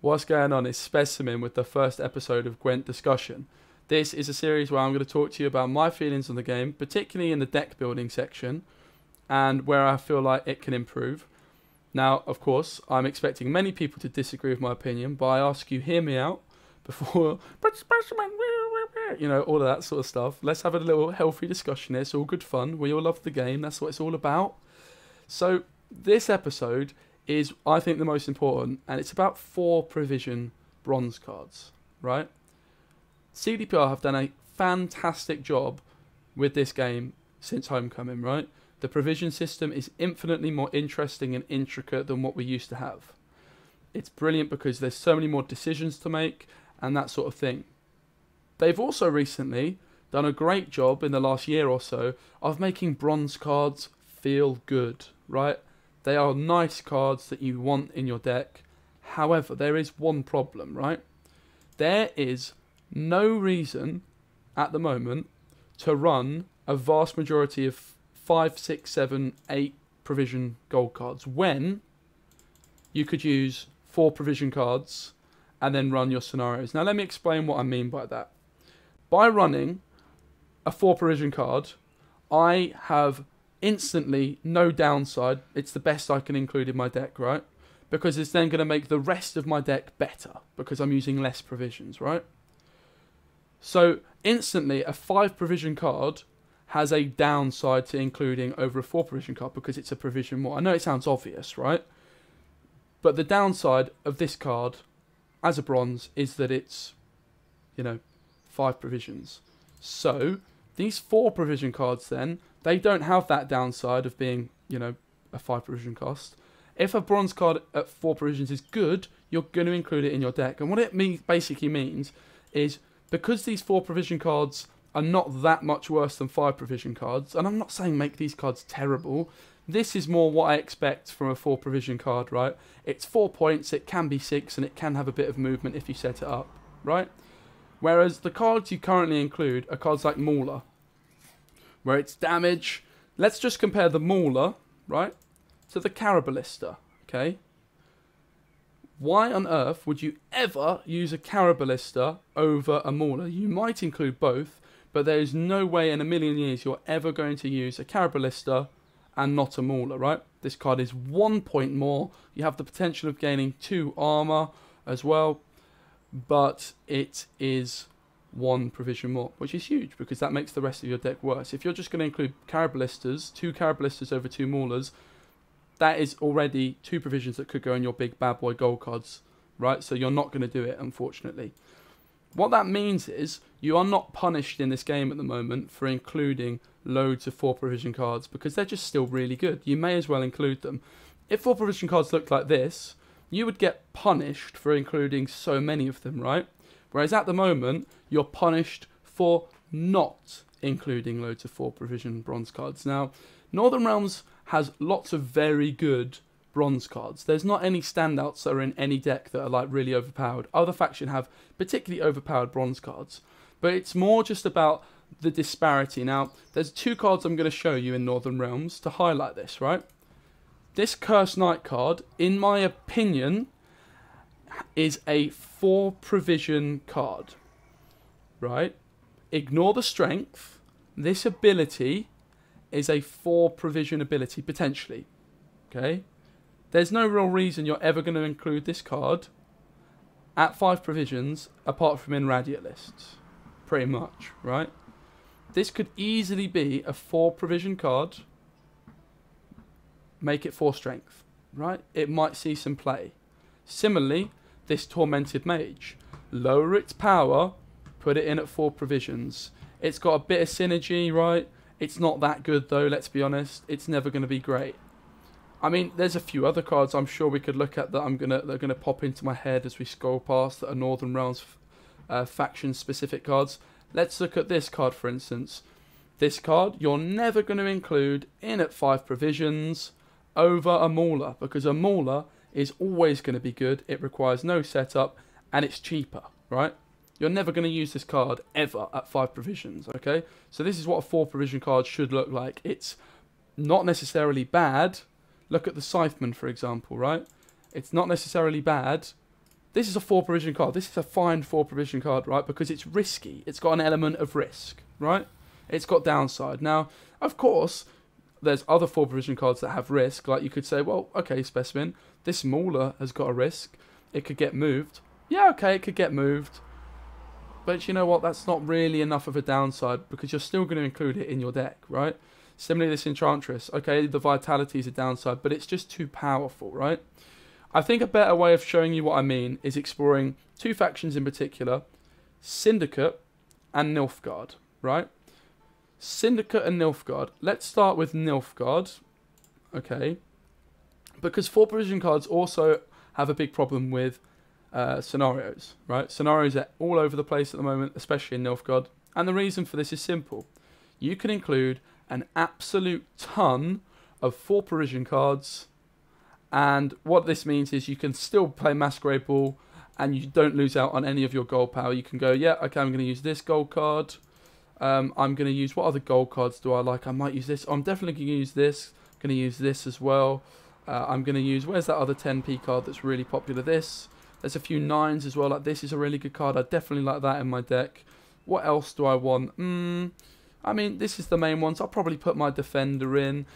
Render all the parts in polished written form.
What's going on is Specimen with the first episode of Gwent discussion. This is a series where I'm going to talk to you about my feelings on the game, particularly in the deck building section, and where I feel like it can improve. Now, of course, I'm expecting many people to disagree with my opinion, but I ask you hear me out before, but Specimen, you know, all of that sort of stuff. Let's have a little healthy discussion here. It's all good fun. We all love the game. That's what it's all about. So this episode is, I think, the most important, and it's about 4 provision bronze cards, right? CDPR have done a fantastic job with this game since Homecoming, right? The provision system is infinitely more interesting and intricate than what we used to have. It's brilliant because there's so many more decisions to make and that sort of thing. They've also recently done a great job in the last year or so of making bronze cards feel good, right? They are nice cards that you want in your deck. However, there is one problem, right? There is no reason at the moment to run a vast majority of 5, 6, 7, 8 provision gold cards when you could use 4 provision cards and then run your scenarios. Now let me explain what I mean by that. By running a 4 provision card, I have instantly no downside. It's the best I can include in my deck, right? Because it's then going to make the rest of my deck better because I'm using less provisions, right? So instantly a 5 provision card has a downside to including over a 4 provision card because it's a provision more. I know it sounds obvious, right? But the downside of this card as a bronze is that it's, 5 provisions. So these 4 provision cards then, they don't have that downside of being, a 5 provision cost. If a bronze card at 4 provisions is good, you're going to include it in your deck. And what it basically means is because these 4 provision cards are not that much worse than 5 provision cards, and I'm not saying make these cards terrible, this is more what I expect from a 4 provision card, right? It's 4 points, it can be 6, and it can have a bit of movement if you set it up, right? Whereas the cards you currently include are cards like Mauler, where it's damage. Let's just compare the Mauler, right, to the Carabalista, okay? Why on earth would you ever use a Carabalista over a Mauler? You might include both, but there is no way in a million years you're ever going to use a Carabalista and not a Mauler, right? This card is 1 point more. You have the potential of gaining 2 armor as well, but it is 1 provision more, which is huge because that makes the rest of your deck worse. If you're just going to include Carabalistas, 2 Carabalistas over 2 Maulers, that is already 2 provisions that could go in your big bad boy gold cards, right? So you're not going to do it, unfortunately. What that means is you are not punished in this game at the moment for including loads of 4 provision cards because they're just still really good. You may as well include them. If 4 provision cards looked like this, you would get punished for including so many of them, right? Whereas at the moment, you're punished for not including loads of 4 provision bronze cards. Now, Northern Realms has lots of very good bronze cards. There's not any standouts that are in any deck that are like really overpowered. Other factions have particularly overpowered bronze cards. But it's more just about the disparity. Now, there's 2 cards I'm going to show you in Northern Realms to highlight this, right? This Cursed Knight card, in my opinion, is a 4 provision card, right? Ignore the strength. This ability is a 4 provision ability, potentially, okay? There's no real reason you're ever going to include this card at 5 provisions apart from in Radiant lists, pretty much, right? This could easily be a 4 provision card. Make it 4 strength, right? It might see some play. Similarly, this Tormented Mage. Lower its power, put it in at 4 provisions. It's got a bit of synergy, right? It's not that good though, let's be honest. It's never going to be great. I mean, there's a few other cards I'm sure we could look at that are gonna pop into my head as we scroll past that are Northern Realms faction specific cards. Let's look at this card, for instance. This card you're never going to include in at 5 provisions over a Mauler, because a Mauler is always going to be good. It requires no setup and it's cheaper, right? You're never going to use this card ever at 5 provisions, okay? So this is what a 4 provision card should look like. It's not necessarily bad. Look at the Scytheman, for example, right? It's not necessarily bad. this is a 4 provision card. This is a fine 4 provision card, right? Because it's risky. It's got an element of risk, right? It's got downside. Now, of course, there's other 4 provision cards that have risk. Like you could say, well, okay, Specimen, this Mauler has got a risk. It could get moved. Yeah, okay, it could get moved. But you know what? That's not really enough of a downside because you're still going to include it in your deck, right? Similarly, this Enchantress. Okay, the Vitality is a downside, but it's just too powerful, right? I think a better way of showing you what I mean is exploring 2 factions in particular, Syndicate and Nilfgaard, right? Syndicate and Nilfgaard. Let's start with Nilfgaard, okay? Because 4 provision cards also have a big problem with scenarios, right? Scenarios are all over the place at the moment, especially in Nilfgaard. And the reason for this is simple. You can include an absolute ton of 4 provision cards, and what this means is you can still play Masquerade Ball and you don't lose out on any of your gold power. You can go, yeah, okay, I'm going to use this gold card. I'm going to use, what other gold cards do I like? I might use this. I'm definitely going to use this. I'm going to use this as well. I'm going to use, where's that other 10p card that's really popular? This. There's a few 9s as well. Like this is a really good card. I definitely like that in my deck. What else do I want? I mean, this is the main ones. I'll probably put my Defender in.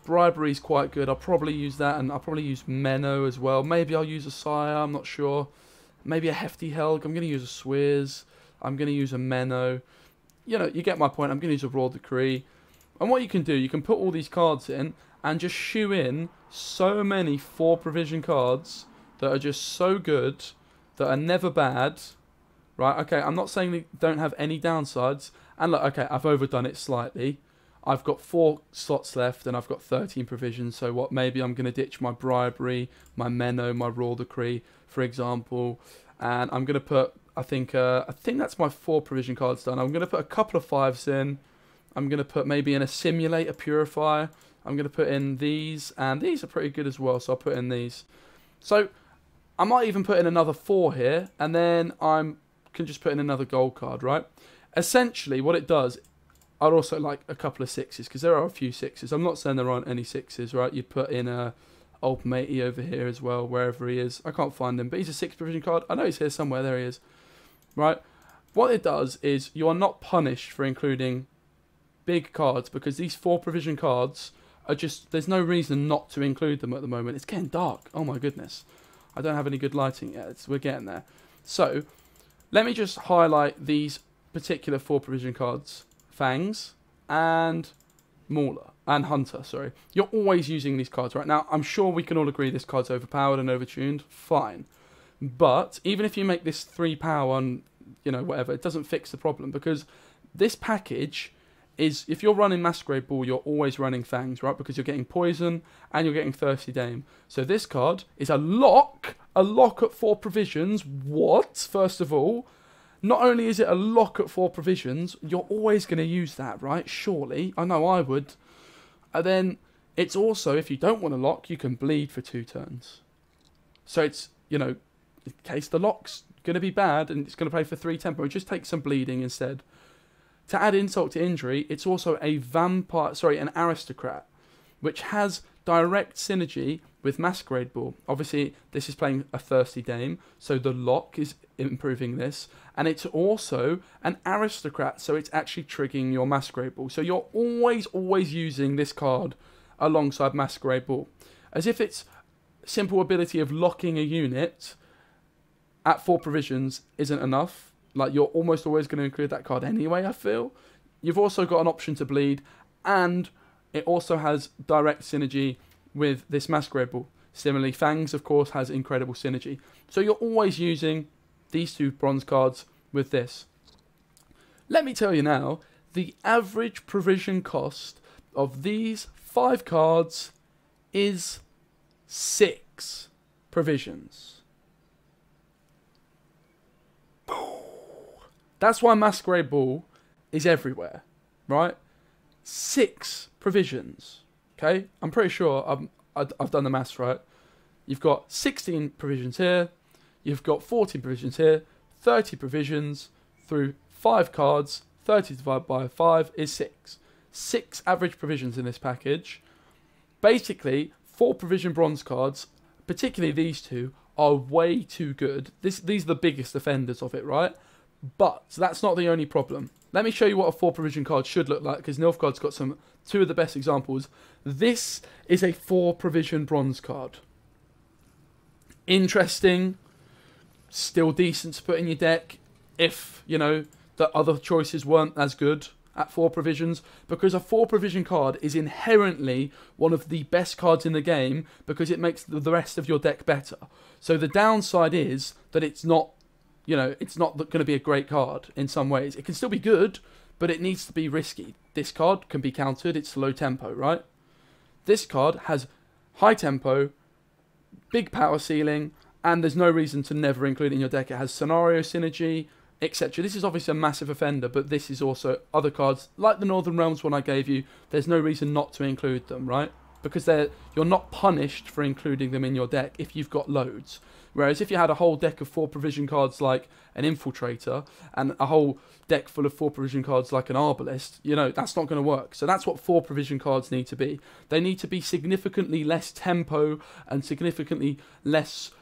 Bribery's quite good. I'll probably use that, and I'll probably use Menno as well. Maybe I'll use a Sire. I'm not sure. Maybe a Hefty Helg. I'm going to use a Swizz. I'm going to use a Menno. You know, you get my point. I'm going to use a Raw Decree. And what you can do, you can put all these cards in and just shoe in so many 4 provision cards that are just so good, that are never bad, right? Okay, I'm not saying they don't have any downsides. And look, okay, I've overdone it slightly. I've got 4 slots left and I've got 13 provisions. So what? Maybe I'm going to ditch my Bribery, my Menno, my Raw Decree, for example. And I'm going to put, I think that's my 4 provision cards done. I'm going to put a couple of 5s in. I'm going to put maybe in a Simulate, a Purifier. I'm going to put in these, and these are pretty good as well. So I'll put in these. So I might even put in another 4 here, and then I can just put in another gold card, right? Essentially, what it does, I'd also like a couple of 6s, because there are a few 6s. I'm not saying there aren't any 6s, right? You'd put in a old matey over here as well, wherever he is. I can't find him, but he's a 6 provision card. I know he's here somewhere. There he is, right? What it does is you are not punished for including big cards, because these 4 provision cards are just, there's no reason not to include them at the moment. It's getting dark. Oh my goodness. I don't have any good lighting yet. We're getting there. So let me just highlight these particular 4 provision cards. Fangs and Mauler and Hunter, sorry. You're always using these cards right now. I'm sure we can all agree this card's overpowered and overtuned. Fine. But even if you make this 3 power and, you know, whatever, it doesn't fix the problem, because this package is, if you're running Masquerade Ball, you're always running Fangs, right? Because you're getting Poison and you're getting Thirsty Dame. So this card is a lock at 4 provisions. What? First of all, not only is it a lock at 4 provisions, you're always going to use that, right? Surely. I know I would. And then it's also, if you don't want to lock, you can bleed for 2 turns. So it's, you know, in case the lock's going to be bad and it's going to play for 3 tempo, just take some bleeding instead. To add insult to injury, it's also a an aristocrat, which has direct synergy with Masquerade Ball. Obviously, this is playing a Thirsty Dame, so the lock is improving this. And it's also an aristocrat, so it's actually triggering your Masquerade Ball. So you're always using this card alongside Masquerade Ball. As if its simple ability of locking a unit at 4 provisions isn't enough. Like, you're almost always going to include that card anyway, I feel. You've also got an option to bleed, and it also has direct synergy with this Masquerade Ball. Similarly, Fangs, of course, has incredible synergy. So you're always using these 2 bronze cards with this. Let me tell you now, the average provision cost of these 5 cards is 6 provisions. That's why Masquerade Ball is everywhere, right? 6 provisions, okay? I'm pretty sure I've done the maths right. You've got 16 provisions here. You've got 14 provisions here. 30 provisions through 5 cards. 30 divided by 5 is 6. 6 average provisions in this package. Basically, 4 provision bronze cards, particularly these 2, are way too good. These are the biggest offenders of it, right? But that's not the only problem. Let me show you what a 4 provision card should look like, because Nilfgaard's got two of the best examples. This is a 4 provision bronze card. Interesting, still decent to put in your deck if, you know, the other choices weren't as good at 4 provisions, because a 4 provision card is inherently one of the best cards in the game because it makes the rest of your deck better. So the downside is that it's not, you know, it's not going to be a great card in some ways. It can still be good, but it needs to be risky. This card can be countered, it's low tempo, right? This card has high tempo, big power ceiling, and there's no reason to never include it in your deck. It has scenario synergy, etc. This is obviously a massive offender, but this is also other cards, like the Northern Realms one I gave you, there's no reason not to include them, right? Because you're not punished for including them in your deck if you've got loads. Whereas if you had a whole deck of 4 provision cards like an Infiltrator and a whole deck full of 4 provision cards like an Arbalest, you know, that's not going to work. So that's what 4 provision cards need to be. They need to be significantly less tempo and significantly less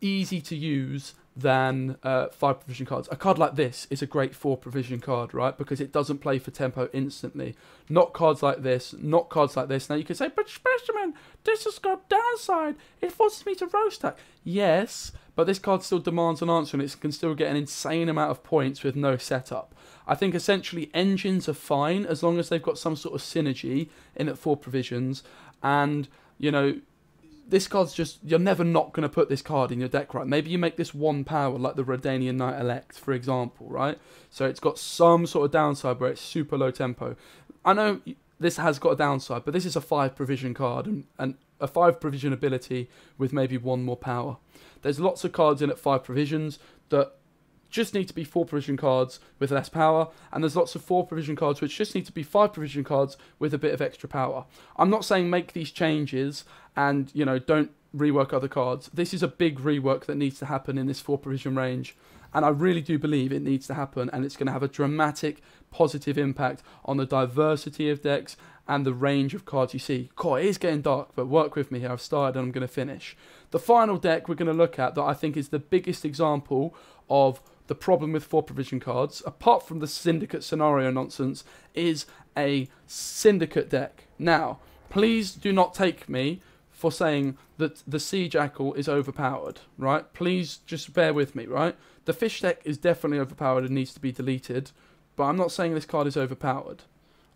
easy to use than 5 provision cards. A card like this is a great 4 provision card, right? Because it doesn't play for tempo instantly. Not cards like this, not cards like this. Now you can say, but Specimen, this has got downside. It forces me to row stack. Yes, but this card still demands an answer and it can still get an insane amount of points with no setup. I think essentially engines are fine as long as they've got some sort of synergy in at 4 provisions. And, you know, this card's just, you're never not going to put this card in your deck, right? Maybe you make this 1 power, like the Redanian Knight Elect, for example, right? So it's got some sort of downside where it's super low tempo. I know this has got a downside, but this is a 5 provision card and a 5 provision ability with maybe 1 more power. There's lots of cards in at 5 provisions that just need to be 4 provision cards with less power, and there's lots of 4 provision cards which just need to be 5 provision cards with a bit of extra power. I'm not saying make these changes and, you know, don't rework other cards. This is a big rework that needs to happen in this 4 provision range, and I really do believe it needs to happen, and it's going to have a dramatic positive impact on the diversity of decks and the range of cards you see. God, it is getting dark, but work with me here. I've started and I'm going to finish. The final deck we're going to look at that I think is the biggest example of the problem with 4 provision cards, apart from the Syndicate scenario nonsense, is a Syndicate deck. Now, please do not take me for saying that the Sea Jackal is overpowered, right? Please just bear with me, right? The Fish deck is definitely overpowered and needs to be deleted, but I'm not saying this card is overpowered.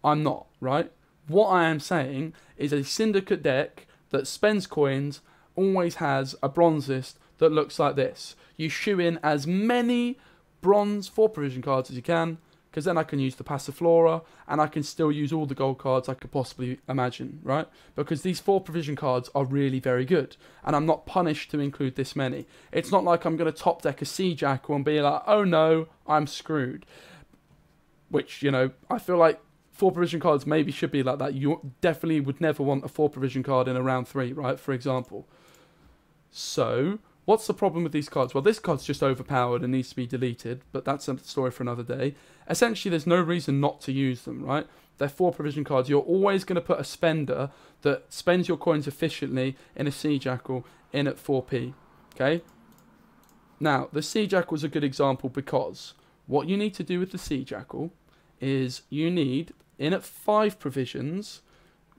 I'm not, right? What I am saying is a Syndicate deck that spends coins always has a bronze list that looks like this. You shoe in as many bronze 4 provision cards as you can, because then I can use the Passiflora and I can still use all the gold cards I could possibly imagine, right? Because these 4 provision cards are really very good, and I'm not punished to include this many. It's not like I'm going to top deck a Sea Jackal and be like, oh no, I'm screwed. Which, you know, I feel like 4 provision cards maybe should be like that. You definitely would never want a 4 provision card in a round 3, right, for example. So what's the problem with these cards? Well, this card's just overpowered and needs to be deleted, but that's a story for another day. Essentially, there's no reason not to use them, right? They're 4 provision cards. You're always going to put a spender that spends your coins efficiently in a Sea Jackal in at 4p, okay? Now, the Sea Jackal is a good example because what you need to do with the Sea Jackal is you need, in at 5 provisions,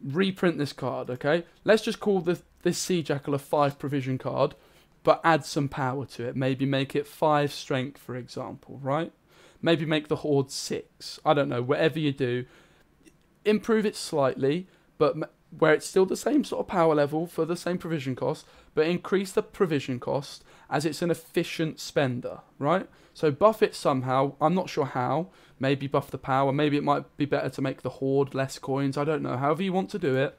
reprint this card, okay? Let's just call this Sea Jackal a 5 provision card, but add some power to it. Maybe make it 5 strength, for example, right? Maybe make the Horde 6. I don't know, whatever you do. Improve it slightly, but where it's still the same sort of power level for the same provision cost, but increase the provision cost as it's an efficient spender, right? So buff it somehow. I'm not sure how. Maybe buff the power. Maybe it might be better to make the Horde less coins. I don't know. However you want to do it.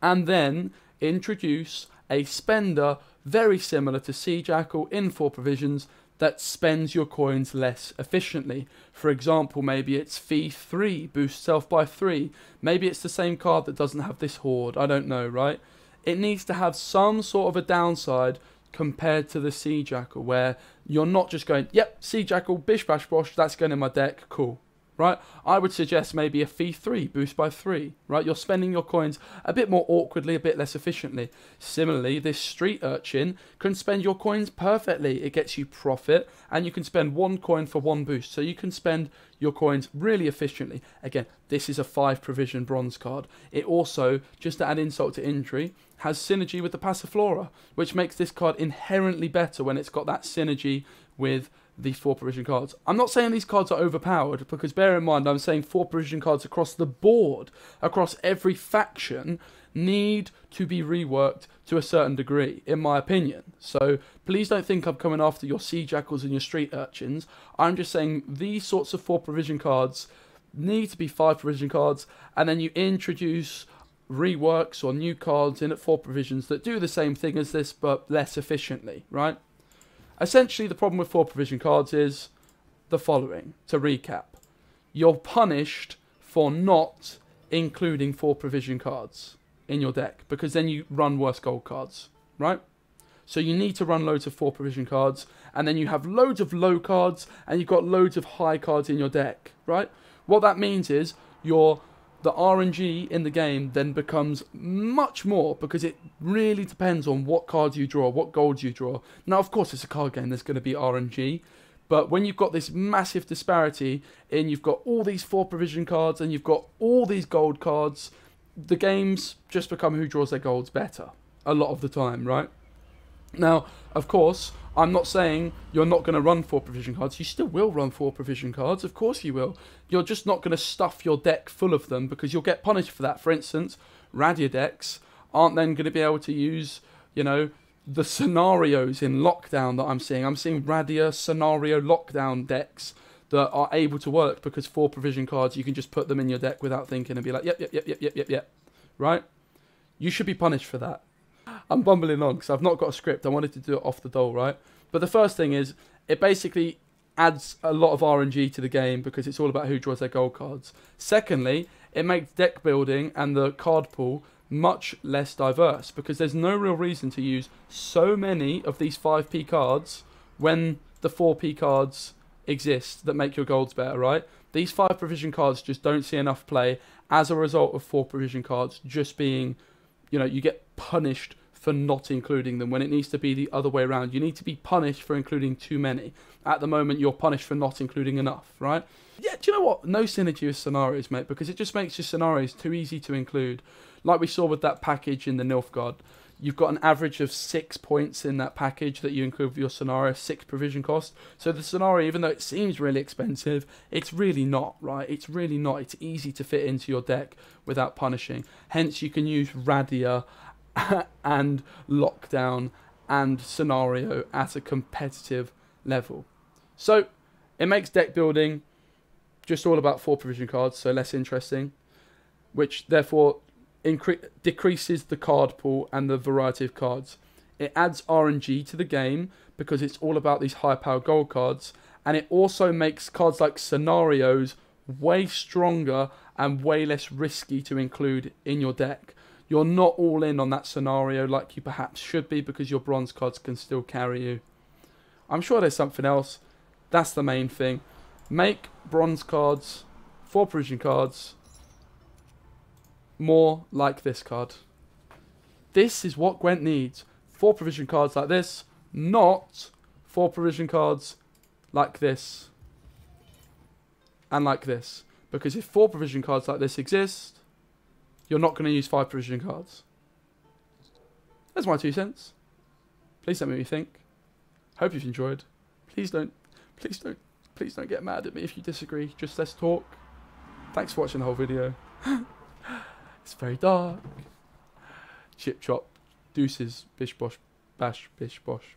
And then introduce a spender very similar to Sea Jackal in 4 provisions that spends your coins less efficiently. For example, maybe it's Fee 3, boost self by 3. Maybe it's the same card that doesn't have this Horde. I don't know, right? It needs to have some sort of a downside compared to the Sea Jackal, where you're not just going, yep, Sea Jackal, bish bash bosh, that's going in my deck, cool. right? I would suggest maybe a fee 3, boost by 3, right? You're spending your coins a bit more awkwardly, a bit less efficiently. Similarly, this street urchin can spend your coins perfectly. It gets you profit, and you can spend 1 coin for 1 boost. So you can spend your coins really efficiently. Again, this is a 5 provision bronze card. It also, just to add insult to injury, has synergy with the Passiflora, which makes this card inherently better when it's got that synergy with these 4 provision cards. I'm not saying these cards are overpowered, because bear in mind I'm saying 4 provision cards across the board, across every faction, need to be reworked to a certain degree, in my opinion. So please don't think I'm coming after your sea jackals and your street urchins. I'm just saying these sorts of 4 provision cards need to be 5 provision cards, and then you introduce reworks or new cards in at 4 provisions that do the same thing as this but less efficiently, right? Essentially, the problem with 4 provision cards is the following. To recap, you're punished for not including 4 provision cards in your deck, because then you run worse gold cards, right? So you need to run loads of 4 provision cards, and then you have loads of low cards, and you've got loads of high cards in your deck, right? What that means is the RNG in the game then becomes much more, because it really depends on what cards you draw, what golds you draw. Now, of course, it's a card game, there's going to be RNG, but when you've got this massive disparity in, you've got all these 4 provision cards and you've got all these gold cards, the games just become who draws their golds better a lot of the time, right? Now, of course, I'm not saying you're not going to run 4 provision cards. You still will run 4 provision cards. Of course you will. You're just not going to stuff your deck full of them, because you'll get punished for that. For instance, Radia decks aren't then going to be able to use, you know, the scenarios in lockdown that I'm seeing. I'm seeing Radia scenario lockdown decks that are able to work because 4 provision cards, you can just put them in your deck without thinking and be like, yep, right? You should be punished for that. I'm bumbling on because I've not got a script. I wanted to do it off the dole, right? But the first thing is, it basically adds a lot of RNG to the game because it's all about who draws their gold cards. Secondly, it makes deck building and the card pool much less diverse, because there's no real reason to use so many of these 5p cards when the 4p cards exist that make your golds better, right? These 5 provision cards just don't see enough play as a result of 4 provision cards just being, you know, you get punished for not including them when it needs to be the other way around. You need to be punished for including too many. At the moment, you're punished for not including enough, right? Yeah, do you know what? No synergy with scenarios, mate, because it just makes your scenarios too easy to include. Like we saw with that package in the Nilfgaard, you've got an average of 6 points in that package that you include with your scenario, 6 provision cost. So the scenario, even though it seems really expensive, it's really not, right? It's really not. It's easy to fit into your deck without punishing. Hence, you can use Radia and Lockdown and Scenario at a competitive level. So it makes deck building just all about 4 provision cards, so less interesting, which therefore decreases the card pool and the variety of cards. It adds RNG to the game because it's all about these high power gold cards, and it also makes cards like Scenarios way stronger and way less risky to include in your deck. You're not all in on that scenario like you perhaps should be, because your bronze cards can still carry you. I'm sure there's something else. That's the main thing. Make bronze cards, 4 provision cards, more like this card. This is what Gwent needs. 4 provision cards like this, not 4 provision cards like this and like this. Because if 4 provision cards like this exist, you're not going to use 5 provision cards. That's my 2 cents. Please don't make me think. Hope you've enjoyed. Please don't get mad at me if you disagree. Just let's talk. Thanks for watching the whole video. It's very dark. Chip chop. Deuces. Bish bosh. Bash. Bish bosh.